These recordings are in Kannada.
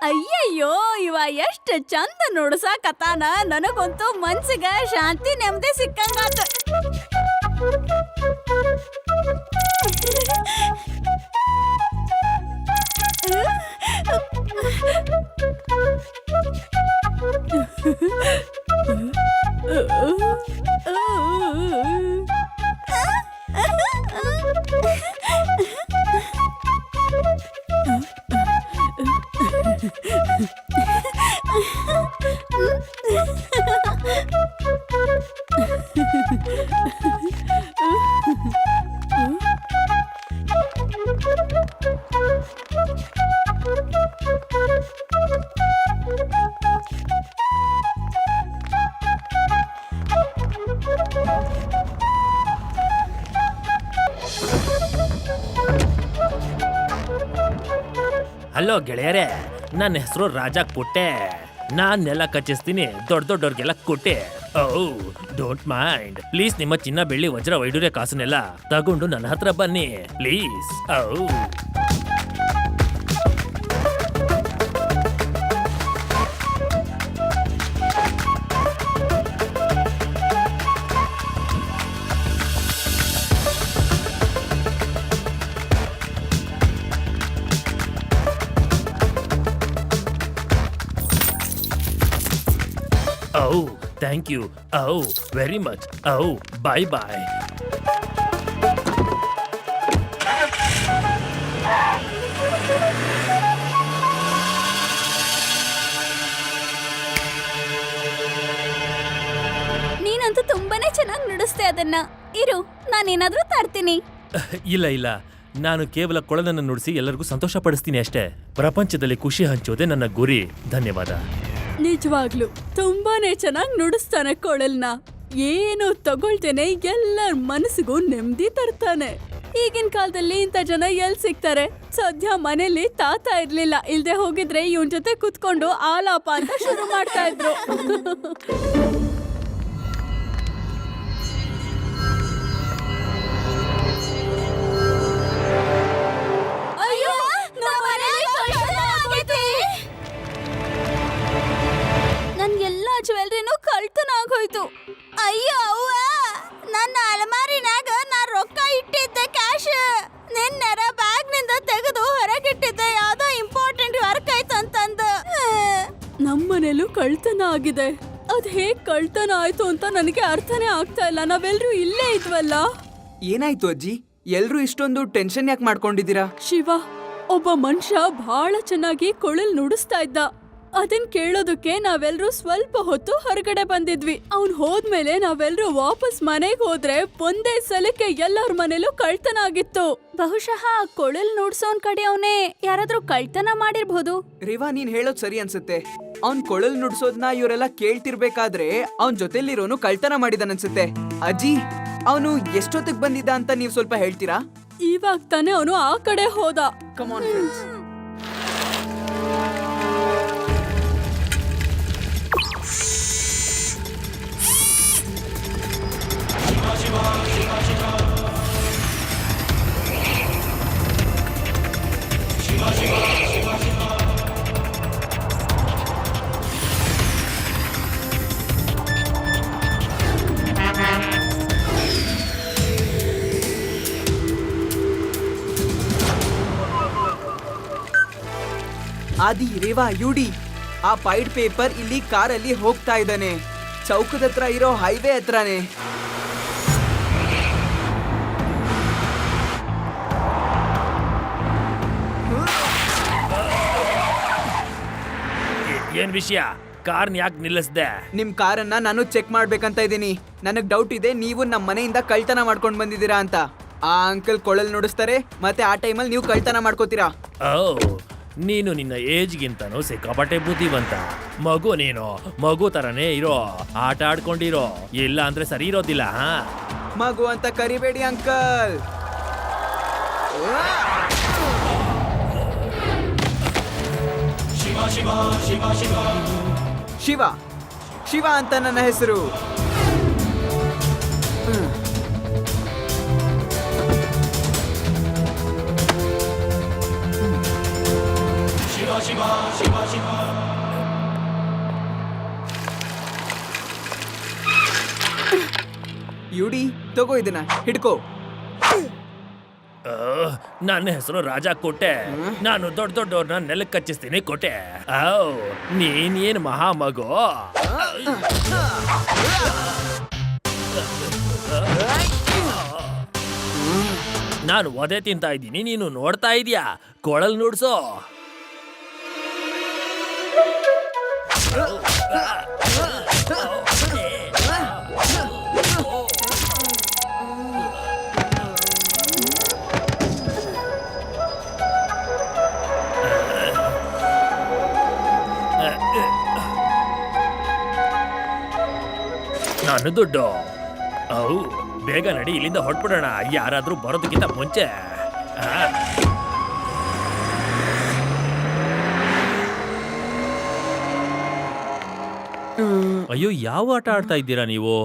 ಅಯ್ಯಯ್ಯೋ, ಇವ ಎಷ್ಟ್ ಚಂದ ನುಡ್ಸಾಕತ್ತಾನ. ನನಗಂತೂ ಮನ್ಸಿಗ ಶಾಂತಿ ನೆಮ್ಮದಿ ಸಿಕ್ಕಂಗಾತ. ಹಲೋ ಗೆಳೆಯರೇ, ನನ್ನ ಹೆಸರು ರಾಜ ಕುಟ್ಟೆ. ನಾನ್ ನೆಲ ಕಚ್ಚಿಸ್ತೀನಿ, ದೊಡ್ಡ ದೊಡ್ಡವ್ರಿಗೆಲ್ಲ ಕುಟ್ಟೆ. Oh don't mind please. ನಿಮ್ಮ ಚಿನ್ನ ಬೆಳ್ಳಿ ವಜ್ರ ವೈಡೂರ್ಯ ಕಾಸನ್ನೆಲ್ಲ ತಗೊಂಡು ನನ್ನ ಹತ್ರ ಬನ್ನಿ please. Oh, thank you. Oh, very much. Oh, bye bye. ನೀನಂತೂ ತುಂಬಾನೇ ಚೆನ್ನಾಗಿ ನುಡಿಸ್ತೆ ಅದನ್ನ. ಇರು, ನಾನೇನಾದ್ರೂ ತರ್ತೀನಿ. ಇಲ್ಲ, ನಾನು ಕೇವಲ ಕೊಳಲನ್ನು ನುಡಿಸಿ ಎಲ್ಲರಿಗೂ ಸಂತೋಷ ಪಡಿಸ್ತೀನಿ ಅಷ್ಟೇ. ಪ್ರಪಂಚದಲ್ಲಿ ಖುಷಿ ಹಂಚೋದೆ ನನ್ನ ಗುರಿ. ಧನ್ಯವಾದ. ನಿಜವಾಗ್ಲು ತುಂಬಾನೇ ಚೆನ್ನಾಗಿ ನುಡಿಸ್ತಾನೆ ಕೊಳಲ್ನ. ಏನು ತಗೊಳ್ತೇನೆ ಎಲ್ಲರ ಮನಸ್ಸಿಗೂ ನೆಮ್ಮದಿ ತರ್ತಾನೆ. ಈಗಿನ ಕಾಲದಲ್ಲಿ ಇಂಥ ಜನ ಎಲ್ ಸಿಗ್ತಾರೆ? ಸದ್ಯ ಮನೇಲಿ ತಾತ ಇರ್ಲಿಲ್ಲ. ಇಲ್ದೆ ಹೋಗಿದ್ರೆ ಇವನ್ ಜೊತೆ ಕುತ್ಕೊಂಡು ಆಲಾಪ ಅಂತ ಶುರು ಮಾಡ್ತಾ ಇದ್ರು. ನನ್ಗೆಲ್ಲಾ ಜ್ಯುವೆಲ್ರಿನೂ ಕಳ್ತನ ಆಗೋಯ್ತು. ಅಯ್ಯೋ ಅವ್ವ, ನನ್ನ ಅಲಮಾರಿನಾಗ ನಾ ರೊಕ್ಕ ಇಟ್ಟಿದ್ದೆ ಕ್ಯಾಶ್. ನಿನ್ನೆರ ಬ್ಯಾಗ್ ನಿಂದ ತೆಗೆದು ಹೊರಗಿಟ್ಟಿದ್ದೆ. ಯಾವ್ದೋ ಇಂಪಾರ್ಟೆಂಟ್ ವರ್ಕ್ ಆಯ್ತಂತಂದ. ನಮ್ಮನೇಲೂ ಕಳ್ತನ ಆಗಿದೆ. ಅದ್ ಹೇಗ್ ಕಳ್ತನ ಆಯ್ತು ಅಂತ ನನಗೆ ಅರ್ಥನೇ ಆಗ್ತಾ ಇಲ್ಲ. ನಾವೆಲ್ರೂ ಇಲ್ಲೇ ಇದ್ವಲ್ಲ. ಏನಾಯ್ತು ಅಜ್ಜಿ? ಎಲ್ರೂ ಇಷ್ಟೊಂದು ಟೆನ್ಷನ್ ಯಾಕೆ ಮಾಡ್ಕೊಂಡಿದ್ದೀರಾ? ಶಿವ, ಒಬ್ಬ ಮನುಷ್ಯ ಬಹಳ ಚೆನ್ನಾಗಿ ಕೊಳಲ್ ನುಡಿಸ್ತಾ ಇದ್ದ. ಅದನ್ ಕೇಳೋದಕ್ಕೆ ನಾವೆಲ್ರೂ ಸ್ವಲ್ಪ ಹೊತ್ತು ಹೊರಗಡೆ ಬಂದಿದ್ವಿ. ಅವ್ನ್ ಹೋದ್ಮೇಲೆ ನಾವೆಲ್ರೂ ವಾಪಸ್ ಮನೆಗ್ ಹೋದ್ರೆ ಒಂದೇ ಸಲಕ್ಕೆ ಎಲ್ಲರ ಮನೇಲೂ ಕಳ್ತನ ಆಗಿತ್ತು. ಬಹುಶಃ ಕೊಳಲ್ ನುಡ್ಸೋನ್ ಕಡೆ ಅವನೇ ಯಾರಾದ್ರೂ ಕಳ್ತನ ಮಾಡಿರ್ಬೋದು. ರೇವಾ, ನೀನ್ ಹೇಳೋದ್ ಸರಿ ಅನ್ಸುತ್ತೆ. ಅವ್ನ್ ಕೊಳಲ್ ನುಡ್ಸೋದ್ನ ಇವರೆಲ್ಲ ಕೇಳ್ತಿರ್ಬೇಕಾದ್ರೆ ಅವ್ನ್ ಜೊತೆಲಿರೋನು ಕಳ್ತನ ಮಾಡಿದನನ್ಸುತ್ತೆ. ಅಜ್ಜಿ, ಅವನು ಎಷ್ಟೊತ್ತಿಗೆ ಬಂದಿದ್ದ ಅಂತ ನೀವ್ ಸ್ವಲ್ಪ ಹೇಳ್ತೀರಾ? ಇವಾಗ ತಾನೇ ಅವನು ಆ ಕಡೆ ಹೋದ. Come on friends. Adi, Rewa, UD, ಆ ಪೈಡ್ ಪೇಪರ್ ಇಲ್ಲಿ ಕಾರಲ್ಲಿ ಹೋಗ್ತಾ ಇದ್ದಾನೆ. ಚೌಕದ ಹತ್ರ ಇರೋ ಹೈವೇ ಹತ್ರನೇ. ಏನ್ ವಿಷಯ? ಕಾರ್ನ್ ಯಾಕೆ ನಿಲ್ಲಿಸ್ದೆ? ನಿಮ್ ಕಾರನ್ನ ನಾನು ಚೆಕ್ ಮಾಡ್ಬೇಕಂತ ಇದ್ದೀನಿ. ನನಗ್ ಡೌಟ್ ಇದೆ, ನೀವು ನಮ್ಮ ಮನೆಯಿಂದ ಕಳ್ತನ ಮಾಡ್ಕೊಂಡ್ ಬಂದಿದ್ದೀರಾ ಅಂತ. ಆ ಅಂಕಲ್ ಕೊಳಲ್ ನುಡಿಸ್ತಾರೆ ಮತ್ತೆ ಆ ಟೈಮಲ್ಲಿ ನೀವು ಕಳ್ತನ ಮಾಡ್ಕೋತೀರಾ. ಓ ನೀನು ನಿನ್ನ ಏಜ್ಗಿಂತನೂ ಸಿಕ್ಕಾಪಟ್ಟೆ ಬುದ್ಧಿವಂತ. ಮಗು ನೀನು ಮಗು ತರನೇ ಇರೋ, ಆಟ ಆಡ್ಕೊಂಡಿರೋ, ಇಲ್ಲ ಅಂದ್ರೆ ಸರಿ ಇರೋದಿಲ್ಲ. ಹಾ ಮಗು ಅಂತ ಕರಿಬೇಡಿ ಅಂಕಲ್. ಶಿವ ಶಿವ ಅಂತ ನನ್ನ ಹೆಸರು. ಯುಡಿ ತಗೋ ಇದನ್ನ ಹಿಡ್ಕೋ. ನನ್ನ ಹೆಸರು ರಾಜ ಕೊಟ್ಟೆ. ನಾನು ದೊಡ್ಡ ದೊಡ್ಡವ್ರನ್ನ ನೆಲಕ್ಕೆ ಕಚ್ಚಿಸ್ತೀನಿ ಕೊಟ್ಟೆ. ನೀನೇನ್ ಮಹಾ ಮಗು. ನಾನು ಒದೆ ತಿಂತಾ ಇದ್ದೀನಿ, ನೀನು ನೋಡ್ತಾ ಇದೀಯಾ. ಕೊಳಲ್ ನುಡ್ಸೋ. ನಾನು ದುಡ್ಡು. ಬೇಗ ನಡಿ, ಇಲ್ಲಿಂದ ಹೊಟ್ಬಿಡೋಣ, ಯಾರಾದ್ರೂ ಬರೋದಕ್ಕಿಂತ ಮುಂಚೆ. ಅಯ್ಯೋ, ಯಾವ ಆಟ ಆಡ್ತಾ ಇದ್ದೀರಾ ನೀವು?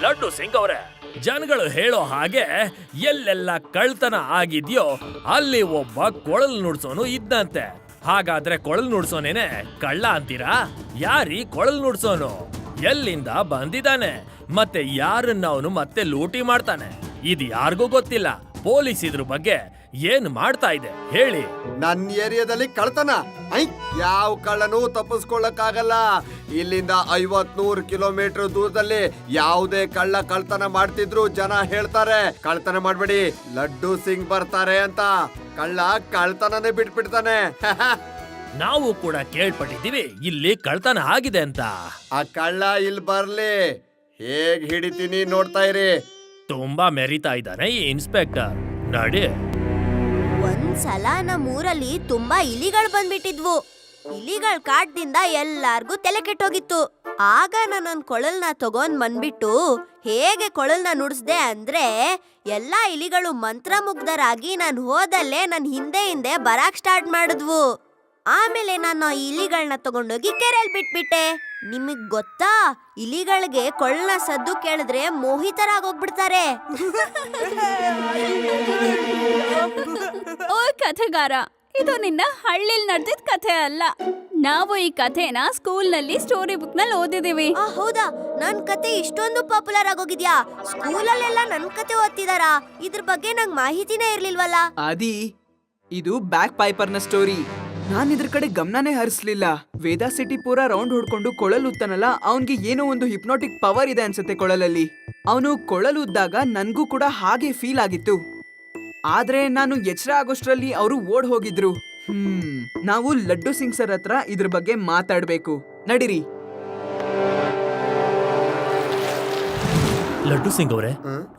ಲಡ್ಡು ಸಿಂಗ್ ಅವರೇ, ಜನಗಳು ಹೇಳೋ ಹಾಗೆ ಎಲ್ಲೆಲ್ಲ ಕಳ್ತನ ಆಗಿದ್ಯೋ ಅಲ್ಲಿ ಒಬ್ಬ ಕೊಳಲ್ ನುಡ್ಸೋನು ಇದ್ದಂತೆ. ಹಾಗಾದ್ರೆ ಕೊಳಲ್ ನುಡ್ಸೋನೇನೆ ಕಳ್ಳ ಅಂತೀರಾ? ಯಾರೀ ಕೊಳಲ್ ನುಡ್ಸೋನು? ಎಲ್ಲಿಂದ ಬಂದಿದ್ದಾನೆ? ಮತ್ತೆ ಯಾರನ್ನ ಅವನು ಮತ್ತೆ ಲೂಟಿ ಮಾಡ್ತಾನೆ? ಇದು ಯಾರಿಗೂ ಗೊತ್ತಿಲ್ಲ. ಪೊಲೀಸ್ ಇದ್ರ ಬಗ್ಗೆ ಏನ್ ಮಾಡ್ತಾ ಇದೆ ಹೇಳಿ? ನನ್ನ ಏರಿಯಾದಲ್ಲಿ ಕಳ್ತನ ಯಾವ ಕಳ್ಳನೂ ತಪ್ಪಿಸ್ಕೊಳ್ಳಕ್ಕಾಗಲ್ಲ. ಇಲ್ಲಿಂದ 50-100 ಕಿಲೋಮೀಟರ್ ದೂರದಲ್ಲಿ ಯಾವುದೇ ಕಳ್ಳ ಕಳ್ತನ ಮಾಡ್ತಿದ್ರು ಜನ ಹೇಳ್ತಾರೆ ಕಳ್ತನ ಮಾಡ್ಬೇಡಿ, ಲಡ್ಡು ಸಿಂಗ್ ಬರ್ತಾರೆ ಅಂತ. ಕಳ್ಳ ಕಳ್ತನನೇ ಬಿಟ್ಬಿಡ್ತಾನೆ. ನಾವು ಕೂಡ ಕೇಳ್ಪಟ್ಟಿದ್ದೀವಿ ಇಲ್ಲಿ ಕಳ್ತನ ಆಗಿದೆ ಅಂತ. ಆ ಕಳ್ಳ ಇಲ್ಲಿ ಬರ್ಲಿ, ಹೇಗ್ ಹಿಡಿತೀನಿ ನೋಡ್ತಾ ಇರಿ. ತುಂಬಾ ಮೆರಿತಾ ಇದ್ದಾನೆ ಈ ಇನ್ಸ್ಪೆಕ್ಟರ್. ನಡಿ. ಒಂದ್ಸಲ ನಮ್ಮೂರಲ್ಲಿ ತುಂಬಾ ಇಲಿಗಳು ಬಂದ್ಬಿಟ್ಟಿದ್ವು. ಇಲಿಗಳ ಕಾಟದಿಂದ ಎಲ್ಲಾರ್ಗೂ ತಲೆ ಕೆಟ್ಟೋಗಿತ್ತು. ಆಗ ನಾನೊಂದ್ ಕೊಳಲ್ನ ತಗೊಂಡ್ ಬಂದ್ಬಿಟ್ಟು ಹೇಗೆ ಕೊಳಲ್ನ ನುಡಿಸ್ದೆ ಅಂದ್ರೆ ಎಲ್ಲಾ ಇಲಿಗಳು ಮಂತ್ರಮುಗ್ಧರಾಗಿ ನಾನು ಹೋದಲ್ಲೇ ನನ್ ಹಿಂದೆ ಹಿಂದೆ ಬರಾಕ್ ಸ್ಟಾರ್ಟ್ ಮಾಡಿದ್ವು. ಆಮೇಲೆ ನಾನು ಆ ಇಲಿಗಳನ್ನ ತಗೊಂಡೋಗಿ ಕೆರೆಯಲ್ಲಿ ಬಿಟ್ಬಿಟ್ಟೆ. ನಿಮಗ್ ಗೊತ್ತಾ, ಇಲಿಗಳಿಗೆ ಕೊಳ್ಳ ಸದ್ದು ಕೇಳಿದ್ರೆ ಮೋಹಿತರಾಗೋಗ್ಬಿಡ್ತಾರೆ. ಓ ಕಥೆಗಾರ, ಇದು ನಿನ್ನ ಹಳ್ಳಿಲ್ ನಡೆದಿದ್ ಕಥೆ ಅಲ್ಲ. ನಾವು ಈ ಕಥೆನ ಸ್ಕೂಲ್ನಲ್ಲಿ ಸ್ಟೋರಿ ಬುಕ್ ನಲ್ಲಿ ಓದಿದೀವಿ. ಹೌದಾ? ನನ್ ಕತೆ ಇಷ್ಟೊಂದು ಪಾಪ್ಯುಲರ್ ಆಗೋಗಿದ್ಯಾ? ಸ್ಕೂಲಲ್ಲೆಲ್ಲ ನನ್ ಕತೆ ಓದ್ತಿದಾರಾ? ಇದ್ರ ಬಗ್ಗೆ ನಂಗ್ ಮಾಹಿತಿನೇ ಇರ್ಲಿಲ್ವಲ್ಲ. ಆದಿ, ಇದು ಬ್ಯಾಕ್ ಪೈಪರ್ನ ಸ್ಟೋರಿ. ನಾನ್ ಇದ್ರ ಕಡೆ ಗಮನನೇ ಹರಿಸ್ಲಿಲ್ಲ. ವೇದಾ ಸಿಟಿ ಪೂರ ರೌಂಡ್ ಹೊಡ್ಕೊಂಡು ಕೊಳಲ್ ಉತ್ತಾನಲ್ಲ, ಅವನ್ಗೆ ಏನೋ ಒಂದು ಹಿಪ್ನೋಟಿಕ್ ಪವರ್ ಇದೆ ಅನ್ಸುತ್ತೆ ಕೊಳಲಲ್ಲಿ. ಅವನು ಕೊಳಲ್ ಉದ್ದಾಗ ನನ್ಗೂ ಕೂಡ ಹಾಗೆ ಫೀಲ್ ಆಗಿತ್ತು. ಆದ್ರೆ ನಾನು ಎಚ್ಚರ ಆಗೋಷ್ಟ್ರಲ್ಲಿ ಅವರು ಓಡ್ ಹೋಗಿದ್ರು. ನಾವು ಲಡ್ಡು ಸಿಂಗ್ ಸರ್ ಹತ್ರ ಇದ್ರ ಬಗ್ಗೆ ಮಾತಾಡ್ಬೇಕು. ನಡಿರಿ. ಲಡ್ಡು ಸಿಂಗ್ ಅವರೇ,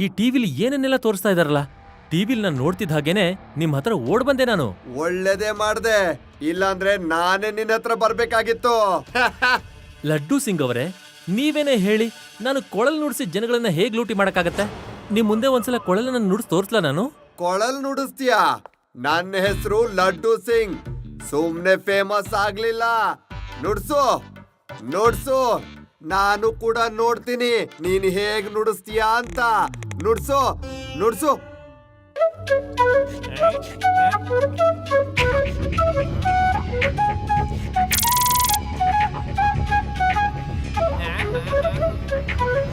ಈ ಟಿವಿಲಿ ಏನನ್ನೆಲ್ಲ ತೋರಿಸ್ತಾ ಇದಾರಲ್ಲ, ಟಿವಿಲಿ ನಾನು ನೋಡ್ತಿದ್ದ ಹಾಗೇನೆ ನಿಮ್ ಹತ್ರ ಓಡ್ ಬಂದೆ ನಾನು. ಒಳ್ಳೇದೇ ಮಾಡ್ದೆ, ಇಲ್ಲಾಂದ್ರೆ ನಾನೇ ನಿನ್ನ ಹತ್ರ ಬರ್ಬೇಕಾಗಿತ್ತು. ಲಡ್ಡು ಸಿಂಗ್ ಅವರೇ, ನೀವೇನೇ ಹೇಳಿ, ನಾನು ಕೊಳಲ್ ನುಡಿಸಿ ಜನಗಳನ್ನ ಹೇಗ್ ಲೂಟಿ ಮಾಡಕ್ಕಾಗತ್ತೆ? ನಿಮ್ ಮುಂದೆ ಒಂದ್ಸಲ ಕೊಳಲನ್ನ ನುಡಿಸ್ ತೋರ್ಸ್ಲಾ ನಾನು? ಕೊಳಲ್ ನುಡಿಸ್ತೀಯಾ? ನನ್ನ ಹೆಸರು ಲಡ್ಡು ಸಿಂಗ್, ಸುಮ್ನೆ ಫೇಮಸ್ ಆಗ್ಲಿಲ್ಲ. ನುಡ್ಸು ನುಡ್ಸು, ನಾನು ಕೂಡ ನೋಡ್ತೀನಿ ನೀನ್ ಹೇಗ್ ನುಡಿಸ್ತೀಯಾ ಅಂತ. ನುಡ್ಸು ನುಡ್ಸು.